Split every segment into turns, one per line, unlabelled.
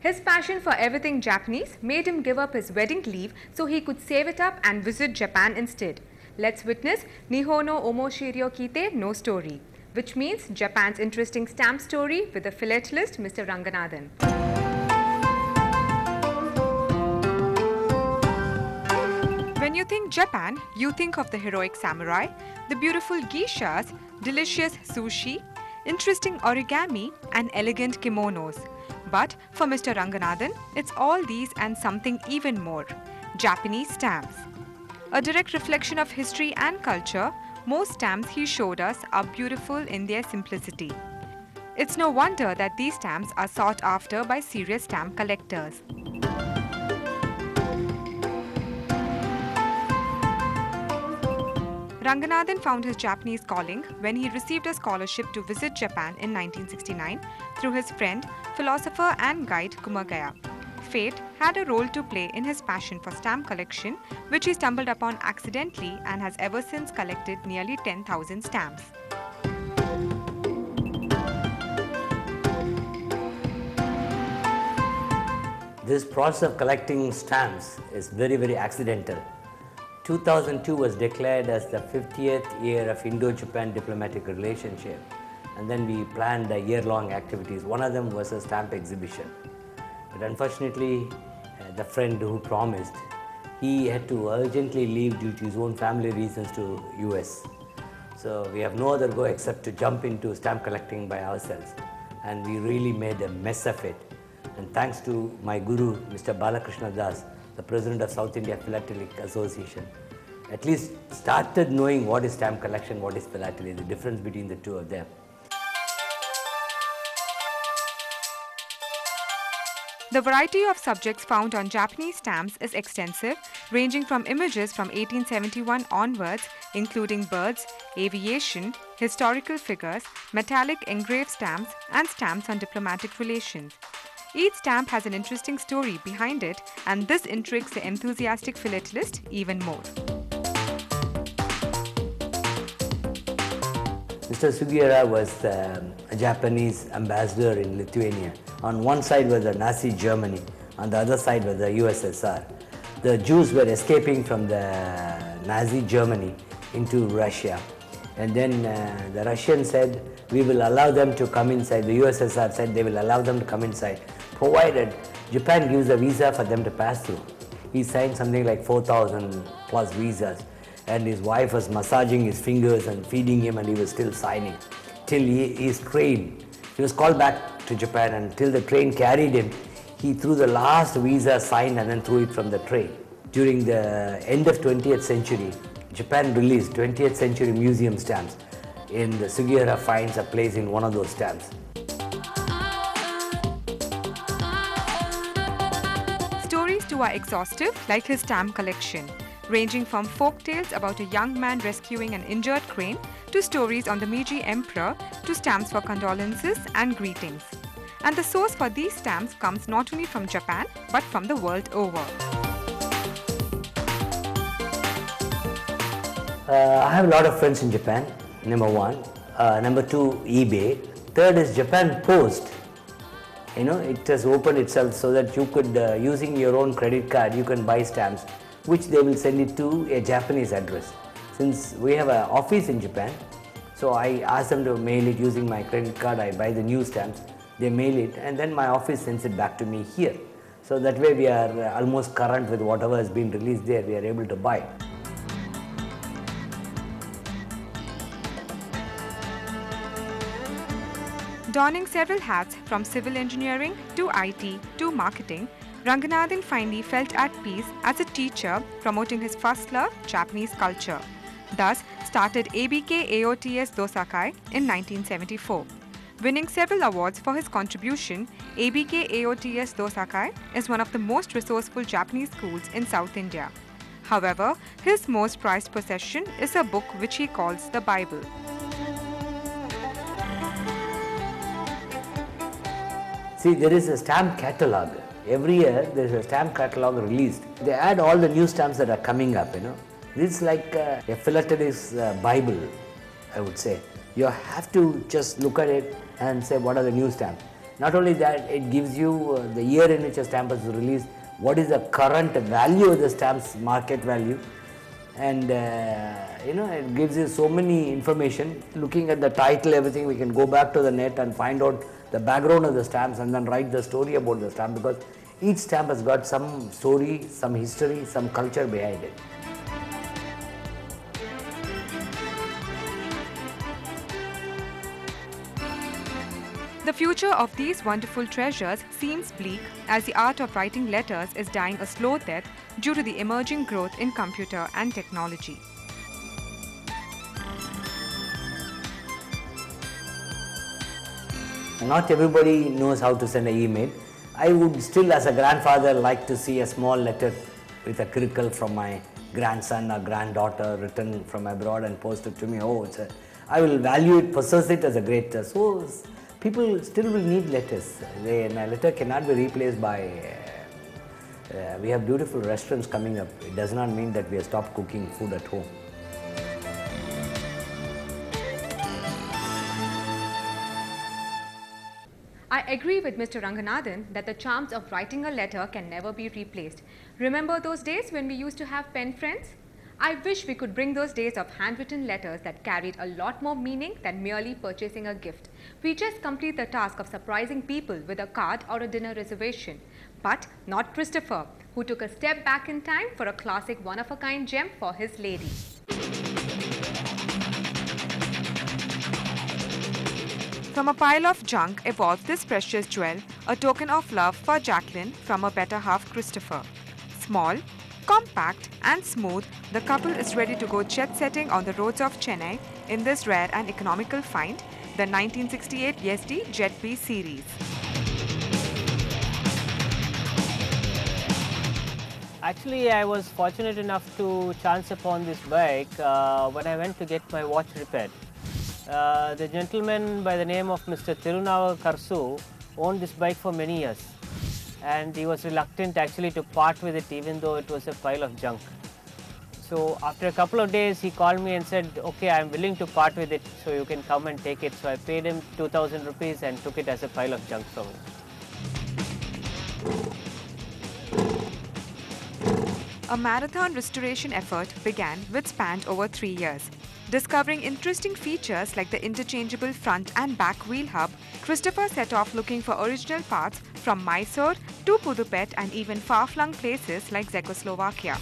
His passion for everything Japanese made him give up his wedding leave so he could save it up and visit Japan instead. Let's witness Nihon no Omoshiri Kite no Story, which means Japan's interesting stamp story with the philatelist Mr. Ranganathan. When you think Japan, you think of the heroic samurai, the beautiful geishas, delicious sushi, interesting origami and elegant kimonos. But for Mr. Ranganathan, it's all these and something even more, Japanese stamps. A direct reflection of history and culture, most stamps he showed us are beautiful in their simplicity. It's no wonder that these stamps are sought after by serious stamp collectors. Ranganathan found his Japanese calling when he received a scholarship to visit Japan in 1969 through his friend, philosopher and guide Kumagaya. Fate had a role to play in his passion for stamp collection, which he stumbled upon accidentally and has ever since collected nearly 10,000 stamps.
This process of collecting stamps is very accidental. 2002 was declared as the 50th year of Indo-Japan diplomatic relationship, and then we planned year-long activities. One of them was a stamp exhibition. But unfortunately, the friend who promised, he had to urgently leave due to his own family reasons to US. So we have no other go except to jump into stamp collecting by ourselves, and we really made a mess of it. And thanks to my guru, Mr. Balakrishna Das, the president of South India Philatelic Association, at least started knowing what is stamp collection, what is philately, the difference between the two of them.
The variety of subjects found on Japanese stamps is extensive, ranging from images from 1871 onwards, including birds, aviation, historical figures, metallic engraved stamps, and stamps on diplomatic relations. Each stamp has an interesting story behind it, and this intrigues the enthusiastic philatelist even more.
Mr. Sugiura was a Japanese ambassador in Lithuania. On one side was the Nazi Germany, on the other side was the USSR. The Jews were escaping from the Nazi Germany into Russia, and then the Russians said, we will allow them to come inside. The USSR said they will allow them to come inside, provided Japan gives a visa for them to pass through. He signed something like 4,000 plus visas, and his wife was massaging his fingers and feeding him, and he was still signing till his train. He was called back to Japan, and till the train carried him, he threw the last visa signed and then threw it from the train. During the end of 20th century, Japan released 20th century museum stamps, and the Sugiura finds a place in one of those stamps.
Stories too are exhaustive, like his stamp collection, ranging from folk tales about a young man rescuing an injured crane to stories on the Meiji Emperor to stamps for condolences and greetings. And the source for these stamps comes not only from Japan but from the world over.
I have a lot of friends in Japan, number one. Number two, eBay. Third is Japan Post. You know, it has opened itself so that you could, using your own credit card, you can buy stamps, which they will send it to a Japanese address. Since we have an office in Japan, so I ask them to mail it using my credit card. I buy the new stamps, they mail it, and then my office sends it back to me here. So that way we are almost current with whatever has been released there, we are able to buy.
Donning several hats from civil engineering to IT to marketing, Ranganathan finally felt at peace as a teacher promoting his first love, Japanese culture. Thus started ABK AOTS Dosakai in 1974. Winning several awards for his contribution, ABK AOTS Dosakai is one of the most resourceful Japanese schools in South India. However, his most prized possession is a book which he calls the Bible.
See, there is a stamp catalogue. Every year there is a stamp catalogue released. They add all the new stamps that are coming up, you know. This is like a philatelist's Bible, I would say. You have to just look at it and say what are the new stamps. Not only that, it gives you the year in which a stamp was released, what is the current value of the stamp's market value, and it gives you so many information. Looking at the title, everything, we can go back to the net and find out the background of the stamps and then write the story about the stamp, because each stamp has got some story, some history, some culture behind it.
The future of these wonderful treasures seems bleak as the art of writing letters is dying a slow death due to the emerging growth in computer and technology.
Not everybody knows how to send an email. I would still, as a grandfather, like to see a small letter with a crinkle from my grandson or granddaughter written from abroad and posted to me. I will value it, possess it as a great. So people still will need letters. A letter cannot be replaced by. We have beautiful restaurants coming up. It does not mean that we have stopped cooking food at home.
I agree with Mr. Ranganathan that the charms of writing a letter can never be replaced. Remember those days when we used to have pen friends? I wish we could bring those days of handwritten letters that carried a lot more meaning than merely purchasing a gift. We just complete the task of surprising people with a card or a dinner reservation. But not Christopher, who took a step back in time for a classic one-of-a-kind gem for his lady. From a pile of junk evolved this precious jewel, a token of love for Jacqueline from her better half Christopher. Small, compact and smooth, the couple is ready to go jet-setting on the roads of Chennai in this rare and economical find, the 1968 YesD Jet B series.
Actually, I was fortunate enough to chance upon this bike when I went to get my watch repaired. The gentleman by the name of Mr. Tirunava Karsu owned this bike for many years, and he was reluctant actually to part with it even though it was a pile of junk. So after a couple of days he called me and said, okay, I am willing to part with it, so you can come and take it. So I paid him 2,000 rupees and took it as a pile of junk from him.
A marathon restoration effort began which spanned over 3 years. Discovering interesting features like the interchangeable front and back wheel hub, Christopher set off looking for original parts from Mysore to Pudupet and even far-flung places like Czechoslovakia.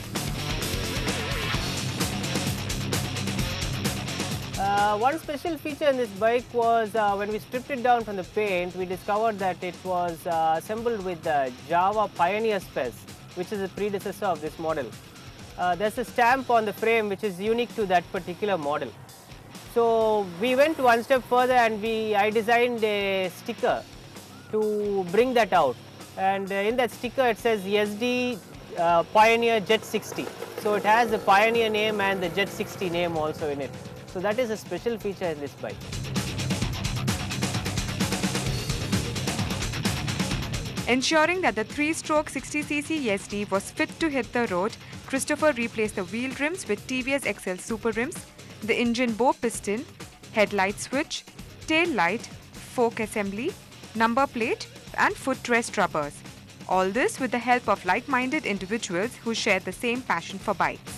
One special feature in this bike was when we stripped it down from the paint, we discovered that it was assembled with the Java Pioneer Spec, which is a predecessor of this model. There's a stamp on the frame which is unique to that particular model. So we went one step further and I designed a sticker to bring that out. And in that sticker it says YesD Pioneer Jet 60. So it has the Pioneer name and the Jet 60 name also in it. So that is a special feature in this bike.
Ensuring that the 3-stroke 60cc YesD was fit to hit the road, Christopher replaced the wheel rims with TVS XL Super rims, the engine bow piston, headlight switch, tail light, fork assembly, number plate and footrest rubbers. All this with the help of like-minded individuals who share the same passion for bikes.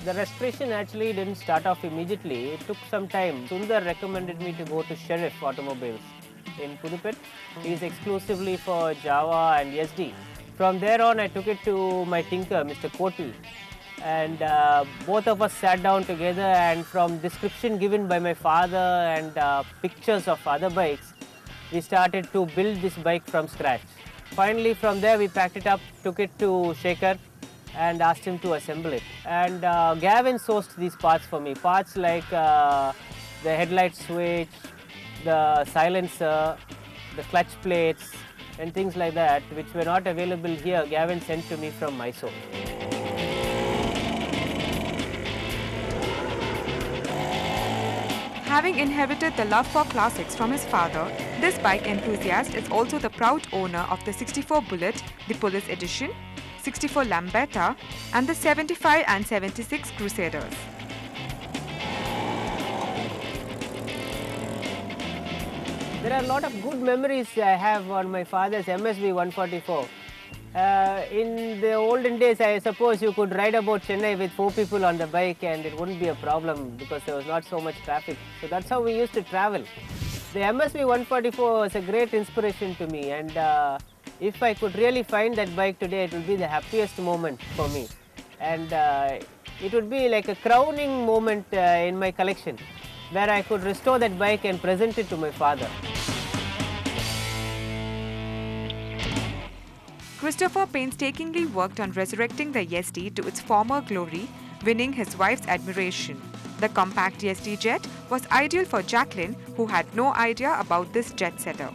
The restoration actually didn't start off immediately. It took some time. Sundar recommended me to go to Sheriff Automobiles in Pudupet. He is exclusively for Java and YesD. From there on, I took it to my tinker, Mr. Koti, and both of us sat down together, and from description given by my father and pictures of other bikes, we started to build this bike from scratch. Finally, from there we packed it up, took it to Shekhar and asked him to assemble it. And Gavin sourced these parts for me, parts like the headlight switch, the silencer, the clutch plates and things like that, which were not available here. Gavin sent to me from Mysore.
Having inherited the love for classics from his father, this bike enthusiast is also the proud owner of the 64 Bullet, the Police Edition, 64 Lambretta and the 75 and 76 Crusaders.
There are a lot of good memories I have on my father's MSB 144. In the olden days, I suppose you could ride about Chennai with 4 people on the bike and it wouldn't be a problem because there was not so much traffic. So that's how we used to travel. The MSB 144 was a great inspiration to me, and if I could really find that bike today, it would be the happiest moment for me. And it would be like a crowning moment in my collection, where I could restore that bike and present it to my father.
Christopher painstakingly worked on resurrecting the YesD to its former glory, winning his wife's admiration. The compact YesD jet was ideal for Jacqueline, who had no idea about this jet setter.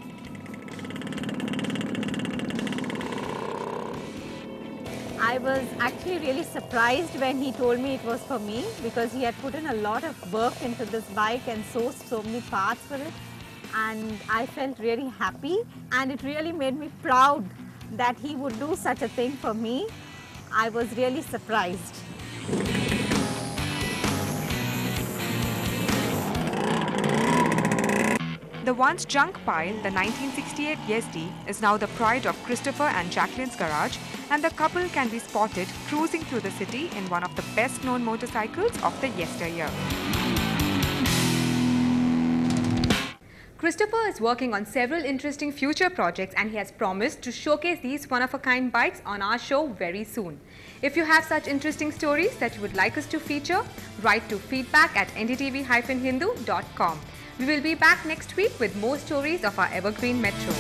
I was actually really surprised when he told me it was for me, because he had put in a lot of work into this bike and sourced so many parts for it, and I felt really happy, and it really made me proud that he would do such a thing for me. I was really surprised.
The once junk pile, the 1968 YesD, is now the pride of Christopher and Jacqueline's garage, and the couple can be spotted cruising through the city in one of the best-known motorcycles of the yesteryear. Christopher is working on several interesting future projects, and he has promised to showcase these one-of-a-kind bikes on our show very soon. If you have such interesting stories that you would like us to feature, write to feedback@ndtv-hindu.com. We will be back next week with more stories of our evergreen metro.